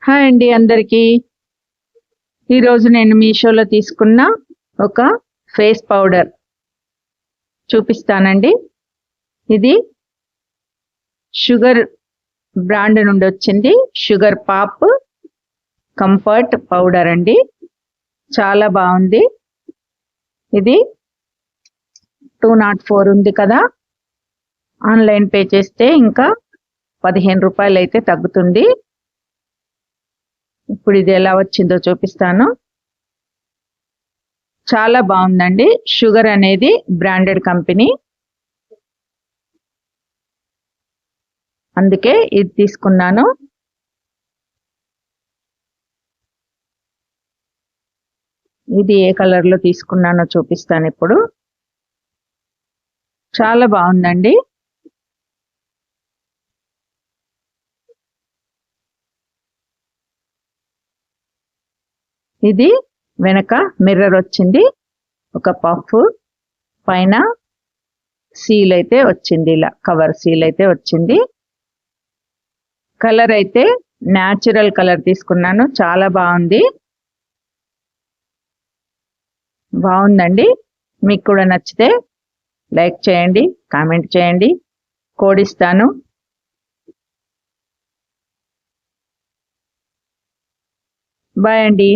Hi అండి అందరికీ. ఈరోజు నేను మీషోలో తీసుకున్న ఒక ఫేస్ పౌడర్ చూపిస్తానండి. ఇది షుగర్ బ్రాండ్ నుండి వచ్చింది. షుగర్ పాప్ కంఫర్ట్ పౌడర్ అండి. చాలా బాగుంది. ఇది 204 ఉంది కదా, ఆన్లైన్ పే చేస్తే ఇంకా 15 రూపాయలు అయితే తగ్గుతుంది. ఇప్పుడు ఇది ఎలా వచ్చిందో చూపిస్తాను. చాలా బాగుందండి. షుగర్ అనేది బ్రాండెడ్ కంపెనీ, అందుకే ఇది తీసుకున్నాను. ఇది ఏ కలర్లో తీసుకున్నానో చూపిస్తాను ఇప్పుడు. చాలా బాగుందండి. ఇది వెనక మిర్రర్ వచ్చింది, ఒక పఫ్ పైన సీల్ అయితే వచ్చింది, ఇలా కవర్ సీల్ అయితే వచ్చింది. కలర్ అయితే న్యాచురల్ కలర్ తీసుకున్నాను. చాలా బాగుందండి. మీకు కూడా నచ్చితే లైక్ చేయండి, కామెంట్ చేయండి. కోడ్ ఇస్తాను. బాయ్ అండి.